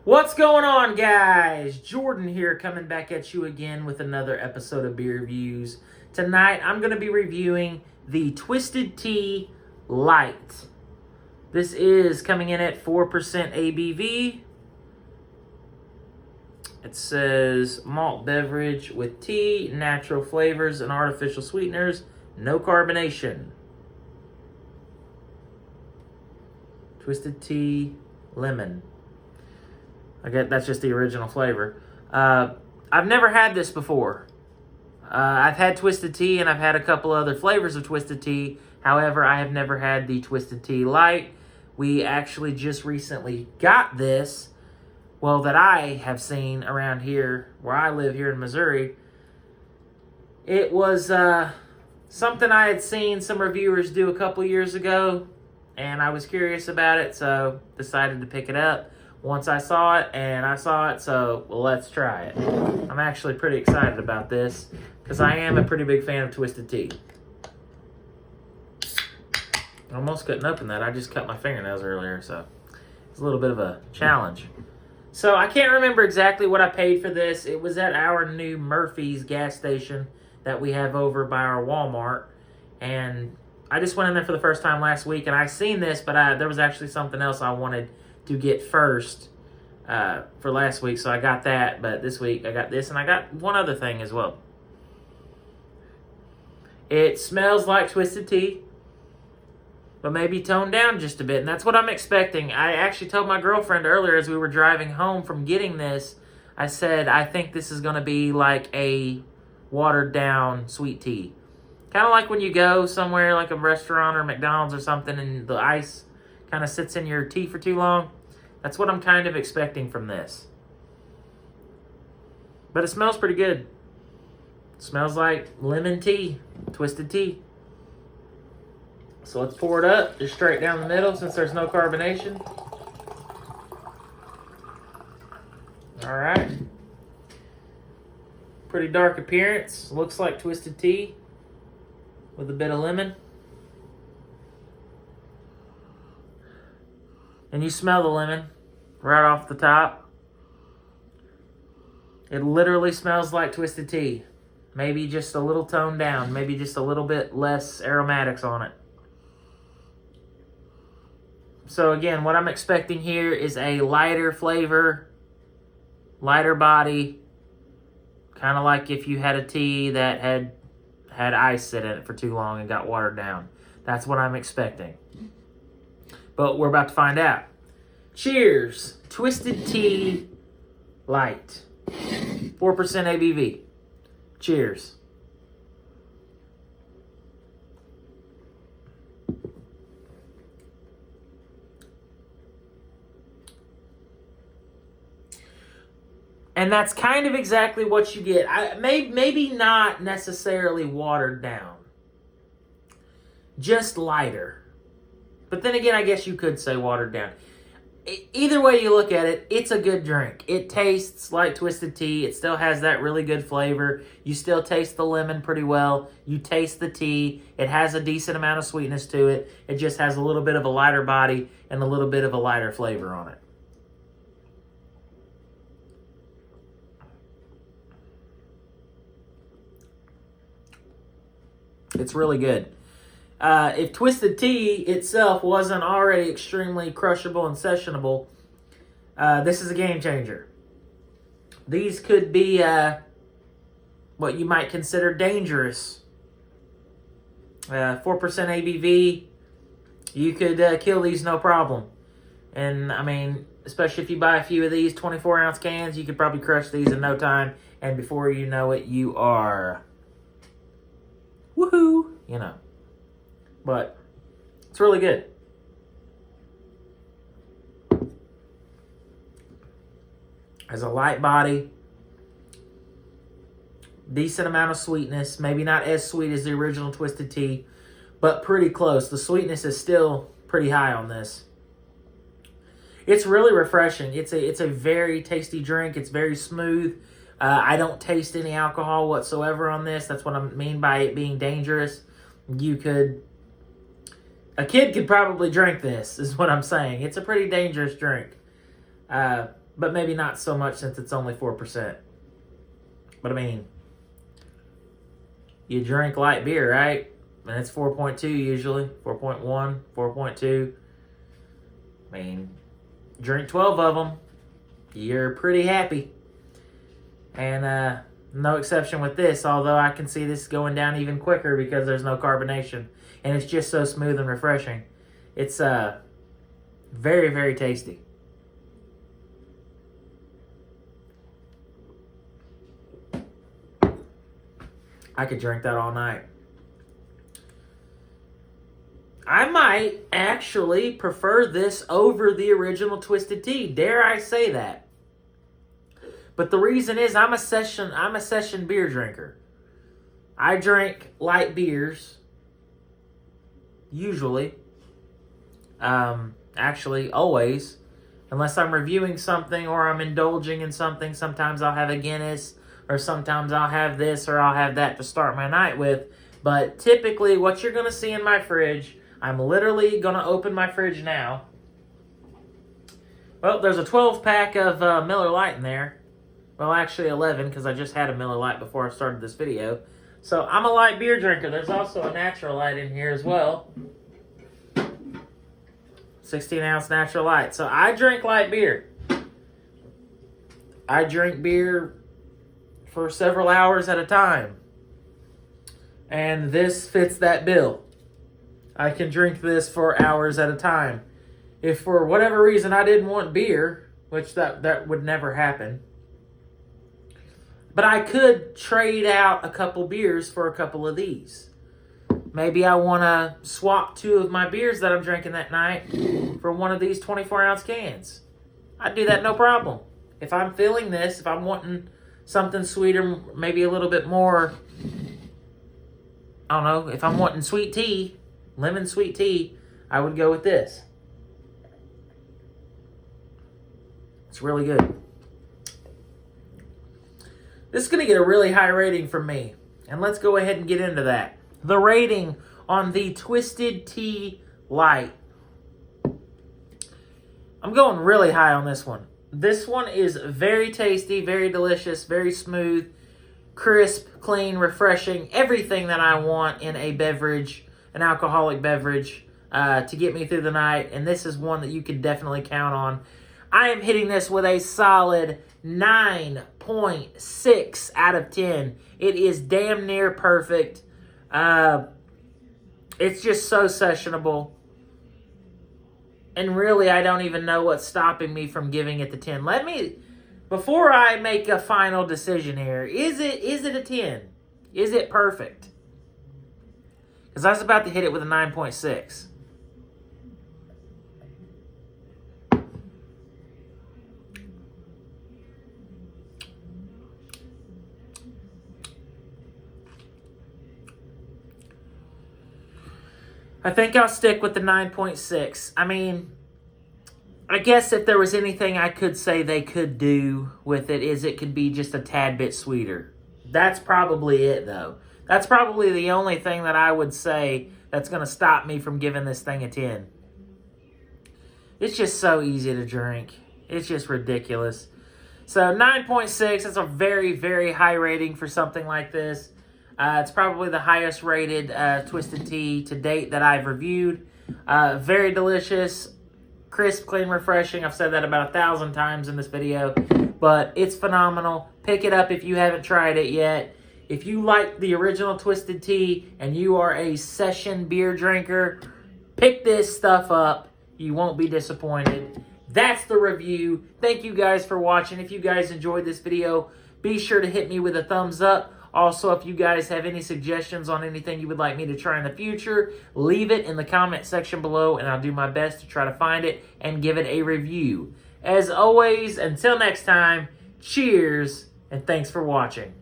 What's going on, guys? Jordan here, coming back at you again with another episode of Beer Reviews. Tonight, I'm going to be reviewing the Twisted Tea Light. This is coming in at 4% ABV. It says malt beverage with tea, natural flavors, and artificial sweeteners. No carbonation. Twisted Tea Lemon. I guess that's just the original flavor. I've never had this before. I've had Twisted Tea and I've had a couple other flavors of Twisted Tea. However, I have never had the Twisted Tea Light. We actually just recently got this, well, that I have seen around here, where I live here in Missouri. It was something I had seen some reviewers do a couple years ago, and I was curious about it, so decided to pick it up. Once I saw it, so let's try it. I'm actually pretty excited about this because I am a pretty big fan of Twisted Tea. I almost couldn't open that. I just cut my fingernails earlier, so it's a little bit of a challenge. So I can't remember exactly what I paid for this. It was at our new Murphy's gas station that we have over by our Walmart, and I just went in there for the first time last week, and I seen this, but there was actually something else I wanted to get first for last week, so I got that. But this week I got this, and I got one other thing as well. It smells like Twisted Tea, but maybe toned down just a bit, and that's what I'm expecting. I actually told my girlfriend earlier as we were driving home from getting this, I said, I think this is going to be like a watered down sweet tea. Kind of like when you go somewhere like a restaurant or McDonald's or something and the ice kind of sits in your tea for too long. That's what I'm kind of expecting from this. But it smells pretty good. It smells like lemon tea, Twisted Tea. So let's pour it up, just straight down the middle since there's no carbonation. All right. Pretty dark appearance. Looks like Twisted Tea with a bit of lemon. And you smell the lemon right off the top. It literally smells like Twisted Tea. Maybe just a little toned down. Maybe just a little bit less aromatics on it. So again, what I'm expecting here is a lighter flavor, lighter body. Kind of like if you had a tea that had ice in it for too long and got watered down. That's what I'm expecting. But we're about to find out. Cheers. Twisted Tea Light. 4% ABV. Cheers. And that's kind of exactly what you get. Maybe not necessarily watered down. Just lighter. But then again, I guess you could say watered down. Either way you look at it, it's a good drink. It tastes like Twisted Tea. It still has that really good flavor. You still taste the lemon pretty well. You taste the tea. It has a decent amount of sweetness to it. It just has a little bit of a lighter body and a little bit of a lighter flavor on it. It's really good. If Twisted Tea itself wasn't already extremely crushable and sessionable, this is a game changer. These could be what you might consider dangerous. 4% ABV, you could kill these no problem. And, I mean, especially if you buy a few of these 24-ounce cans, you could probably crush these in no time. And before you know it, you are woohoo, you know. But it's really good. Has a light body, decent amount of sweetness, maybe not as sweet as the original Twisted Tea, but pretty close. The sweetness is still pretty high on this. It's really refreshing. It's a very tasty drink. It's very smooth. I don't taste any alcohol whatsoever on this. That's what I mean by it being dangerous. A kid could probably drink this, is what I'm saying. It's a pretty dangerous drink. But But maybe not so much since it's only 4%. But I mean, you drink light beer, right? And it's 4.2 usually. 4.1, 4.2. I mean, drink 12 of them. You're pretty happy. And no exception with this, although I can see this going down even quicker because there's no carbonation. And it's just so smooth and refreshing. It's very, very tasty. I could drink that all night. I might actually prefer this over the original Twisted Tea. Dare I say that? But the reason is I'm a session beer drinker. I drink light beers usually. Actually, always. Unless I'm reviewing something or I'm indulging in something. Sometimes I'll have a Guinness, or sometimes I'll have this or I'll have that to start my night with. But typically what you're going to see in my fridge, I'm literally going to open my fridge now. Well, there's a 12-pack of Miller Lite in there. Well, actually 11, because I just had a Miller Lite before I started this video. So I'm a light beer drinker. There's also a Natural Light in here as well. 16-ounce Natural Light. So I drink light beer. I drink beer for several hours at a time. And this fits that bill. I can drink this for hours at a time. If for whatever reason I didn't want beer, which that would never happen, but I could trade out a couple beers for a couple of these. Maybe I want to swap 2 of my beers that I'm drinking that night for one of these 24-ounce cans. I'd do that no problem. If I'm feeling this, if I'm wanting something sweeter, maybe a little bit more, I don't know, if I'm wanting sweet tea, lemon sweet tea, I would go with this. It's really good. This is going to get a really high rating from me. And let's go ahead and get into that. The rating on the Twisted Tea Light. I'm going really high on this one. This one is very tasty, very delicious, very smooth, crisp, clean, refreshing. Everything that I want in a beverage, an alcoholic beverage, to get me through the night. And this is one that you can definitely count on. I am hitting this with a solid 9.6 out of 10. It is damn near perfect. It's just so sessionable. And really, I don't even know what's stopping me from giving it the 10. Before I make a final decision here, is it a 10? Is it perfect? Because I was about to hit it with a 9.6. I think I'll stick with the 9.6. I mean, I guess if there was anything I could say they could do with it, is it could be just a tad bit sweeter. That's probably it, though. That's probably the only thing that I would say that's going to stop me from giving this thing a 10. It's just so easy to drink. It's just ridiculous. So 9.6, that's a very, very high rating for something like this. It's probably the highest rated Twisted Tea to date that I've reviewed. Very delicious, crisp, clean, refreshing. I've said that about 1,000 times in this video, but it's phenomenal. Pick it up if you haven't tried it yet. If you like the original Twisted Tea and you are a session beer drinker, pick this stuff up. You won't be disappointed. That's the review. Thank you guys for watching. If you guys enjoyed this video, be sure to hit me with a thumbs up. Also, if you guys have any suggestions on anything you would like me to try in the future, leave it in the comment section below, and I'll do my best to try to find it and give it a review. As always, until next time, cheers, and thanks for watching.